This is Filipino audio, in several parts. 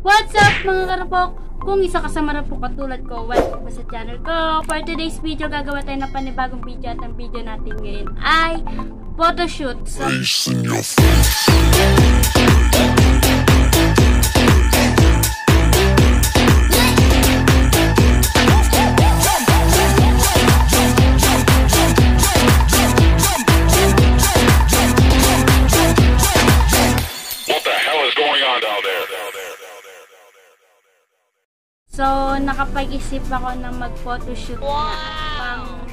What's up mga karapok? Kung isa ka sa marapok katulad ko, welcome sa channel ko. For today's video, gagawa tayo ng panibagong video at ang video natin ngayon ay photoshoot. So, nakapag-isip ako na mag-photoshoot na pang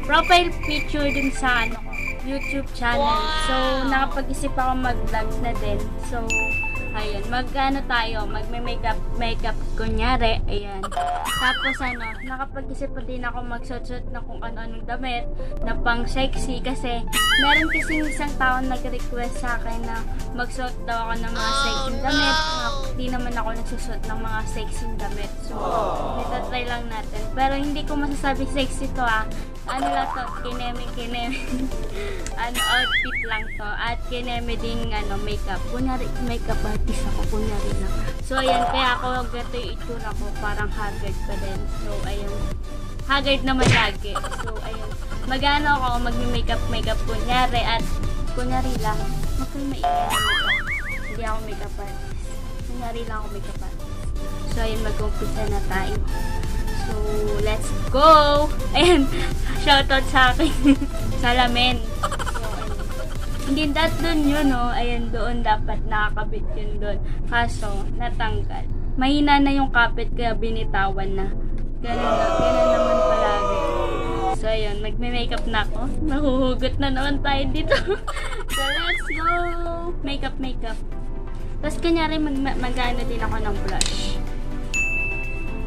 profile picture dun sa YouTube channel. So, nakapag-isip ako mag-vlog na din. So, ayun, magme-makeup kunyari, ayan. Tapos nakapag-isip pa din ako magsuot na kung ano-anong damit na pang sexy kasi meron kasing isang tao nag-request sa akin na magsuot daw ako ng mga sexy damit. Hindi naman ako nagsusuot ng mga sexy damit. So, itatry lang natin. Pero hindi ko masasabi sexy to ano lang to, kineme outfit lang to. At kineme din makeup. Kunyari, makeup artist ako, kunyari lang. So, ayan, kaya ako gato yung itsura ko, parang haggard pa din. So, ayun, haggard naman lagi. So, ayun, ako, magmi-makeup kunyari, at kunyari lang, magkamaingay na makeup. Hindi ako makeup artist. Kunyari lang ako makeup artist. So, ayun, mag-umpisa na tayo. So, let's go! Ayan, shoutout sa akin. Salamin. So, ayun. Hindi doon yun, Ayan, doon dapat nakakabit yun doon. Kaso, natanggal. Mahina na yung kapit, kaya binitawan na. Ganun naman palagi. So, ayun, magme-makeup na ako. Nahuhugot na naman tayo dito. So, let's go! Makeup. Tapos, kanyari, mag-ano din ako ng blush.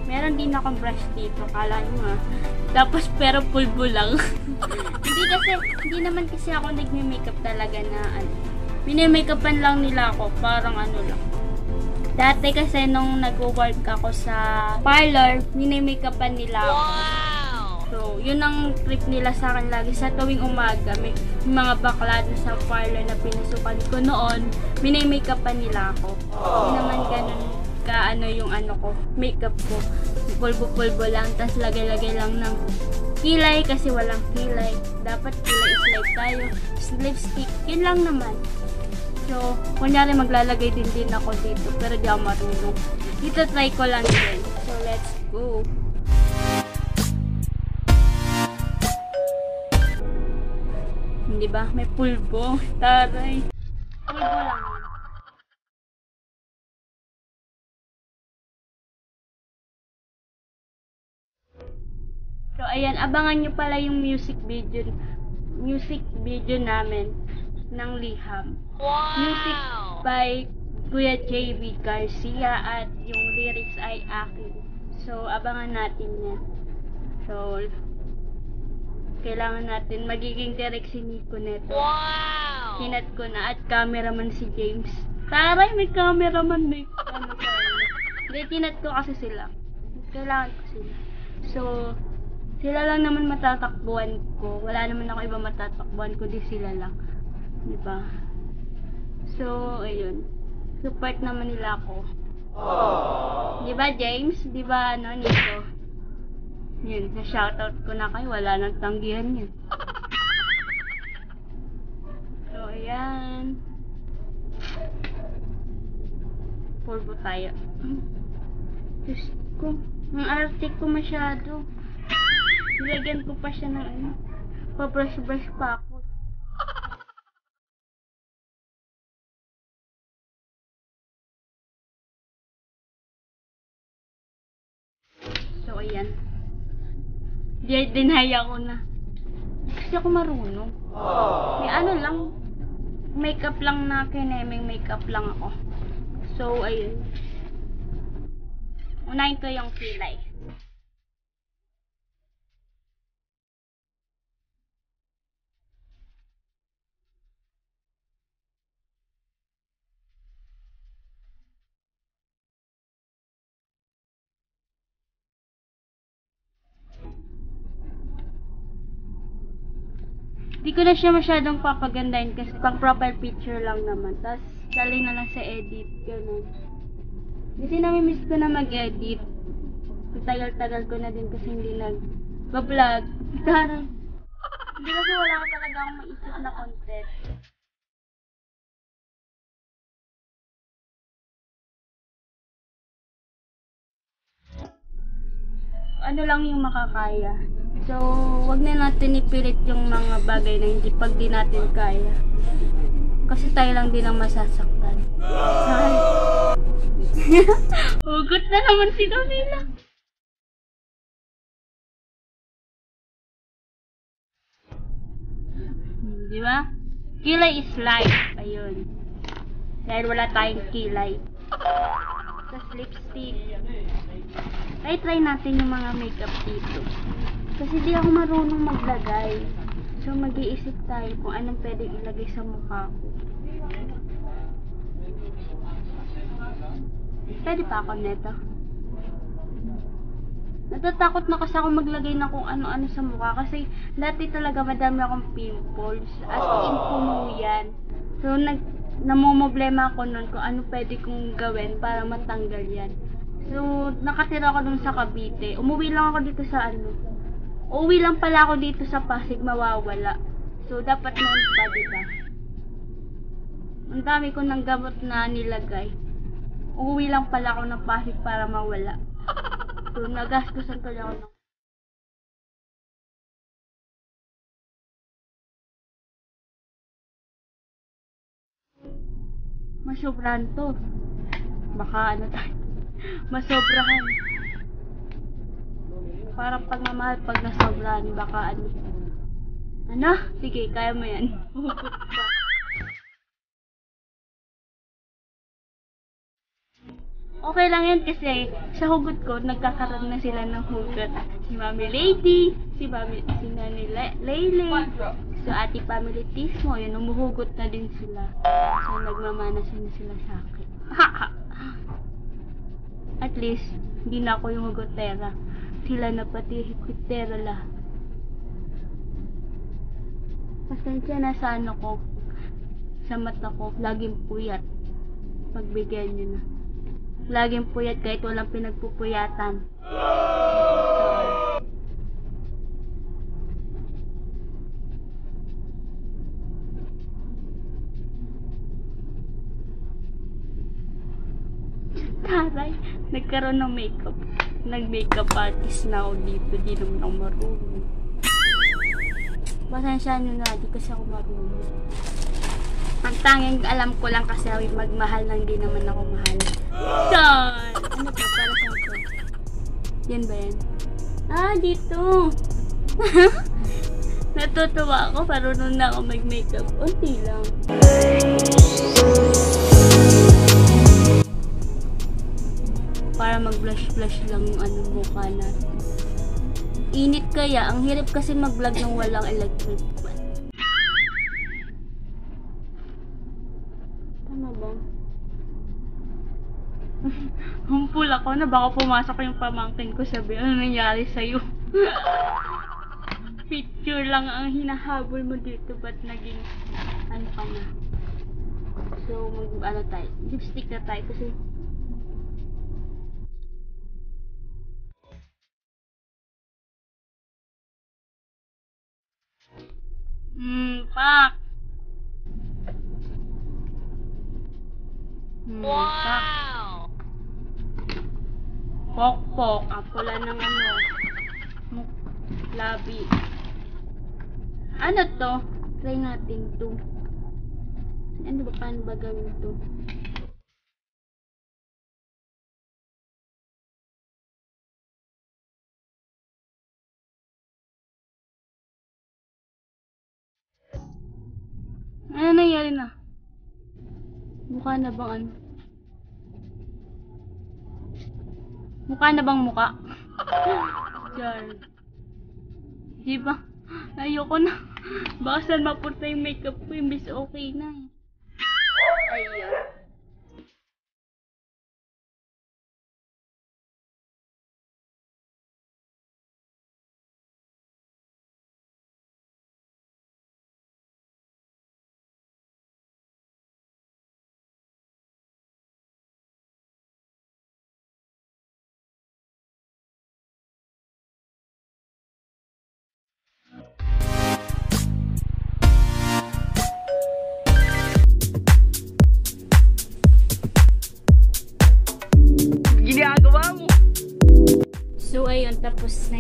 Meron din akong brush dito, kala nyo Tapos, pero pulbo lang. Hindi naman kasi ako nagme-makeup talaga na mini-makeupan lang nila ako, parang lang. Dati kasi nung nag-work ako sa parlor, mini-makeupan nila ako. So, yun ang trip nila sa akin lagi. Sa tuwing umaga, may mga bakla sa parlor na pinasukan ko noon, mini-makeupan nila ako. Hindi naman ganun yung ko, makeup ko. Pulbo lang, tas lagay-lagay lang ng kilay kasi walang kilay. Dapat kilay is life tayo. Lipstick, yun lang naman. So, kunyari maglalagay din ako dito, pero di ako marunong. Dito try ko lang din. So, let's go. Hindi ba? May pulbo. Taray. Pulbo lang. So, ayan, abangan nyo pala yung music video namin ng Liham. Wow! Music by Kuya JB Garcia at yung lyrics ay akin. So, abangan natin yan. So, kailangan natin magiging direct si Nico neto. Wow! Hinat ko na at cameraman si James. Taray, may cameraman, may Hindi, hinat ko kasi sila. Kailangan ko sila. So, sila lang naman matatakbuhan ko. Wala naman ako iba matatakbuhan ko, di sila lang. Diba? So, ayun. Support naman nila ako. Diba, James? Diba, Nico? Yun, na-shoutout ko na kayo. Wala nang tanggihan yun. So, ayan. Pulbo tayo. Diyos ko. Ang arte ko masyado. Nilagyan ko pa siya ng pa-brush pa ako. So, ayan. Dinaya ko na. Kasi ako marunong. May lang, makeup lang na kineming makeup lang ako. So, ayun. Unahin ko yung kilay. Di ko na siya masyadong papagandahin kasi pang profile picture lang naman. Tapos, dali na lang sa edit. Ganun. Kasi nami-miss ko na mag-edit. Tagal-tagal ko na din kasi hindi nag-vlog. Parang, hindi kasi wala ka talaga akong maisip na content. Ano lang yung makakaya. So, wag na natin ipilit yung mga bagay na hindi pag di natin kaya. Kasi tayo lang din ang masasaktan. Ay. Hugot na naman si Camila. Di ba? Kilay is life. Ayun. Dahil wala tayong kilay. Tapos lipstick. Ay, try natin yung mga makeup dito. Kasi di ako marunong maglagay. So, mag-iisip tayo kung anong pwedeng ilagay sa mukha ko. Pwede pa ako neto. Natatakot na kasi ako maglagay na kung ano-ano sa mukha. Kasi dati talaga madami akong pimples. As in, puno yan. So, namomblema ako nun kung ano pwede kong gawin para matanggal yan. So, nakatira ako dun sa Cavite. Umuwi lang ako dito sa Uuwi lang pala ako dito sa Pasig, mawawala. So, dapat noon pa, diba? Ang dami ko ng gamot na nilagay. Uuwi lang pala ako ng Pasig para mawala. So, nagastusan ko lang ako ng masobrahan to. Baka ano tayo. Masobrahan. Parang pagmamahal pag nasobrahan, baka ano. Ano? Sige, kaya mo yan. Hugot pa. Okay lang yan kasi sa hugot ko, nagkakaroon na sila ng hugot. Si Mami Lady, si Nani Laylay, so Ate Family Tismo, yun, umuhugot na din sila. So, nagmamana na sila sa akin. At least, hindi na ako yung hugotera. Sila na pati higpitera lahat. Pasensya na sa ano ko, sa mata ko, laging puyat. Pagbigyan nyo na. Laging puyat kahit walang pinagpupuyatan. Taray, nagkaroon ng makeup. Nag-makeup artist na ako dito. Di naman ako marunong. Pasensya nyo na, di kasi ako marunong. Ang tanging alam ko lang kasi magmahal lang din naman ako mahal. Yan! Ano to? Para saan to? Yan ba yan? Ah, dito! Natutuwa ako, marunong na ako mag-makeup. Unti lang. Para mag-blush-blush lang yung ano mukha natin. Init kaya, ang hirap kasi mag-vlog ng walang electric fan. Tama ba? Humpul ako na baka pumasok yung pamangkin ko, sabi, ano nangyari sa'yo? Picture lang ang hinahabol mo dito, ba't naging ano ka na? So, ano tayo, lipstick na tayo kasi pak. Wow! Pok-pok. Ang pula ng ano. Labi. Ano to? Try natin to. Ano ba? Paano ba gawin to? Ano nangyari na? Mukha na bang ano? Mukha na bang muka? Diyan. Diba? Ayoko na. Baka saan mapunta yung makeup ko, imbis okay na eh. Ayun. tapos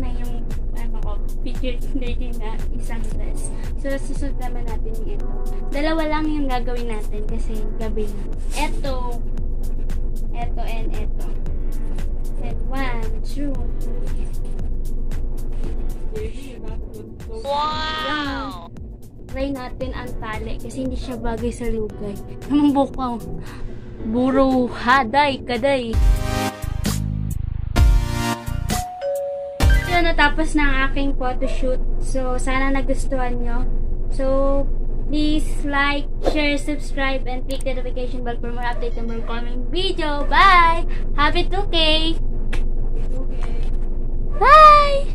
na yung ano ko, picture taking na isang dress. So, susunod naman natin yung ito. Dalawa lang yung gagawin natin kasi gabi na. Ito and ito. And 1, 2, 3. Wow! Try natin ang tali kasi hindi siya bagay sa lugay. Namang bukaw. Buro, haday, kaday. So, natapos na ang aking photoshoot. So, sana nagustuhan nyo. So, please like, share, subscribe, and click the notification bell for more updates on more coming video. Bye! Happy 2K! Bye!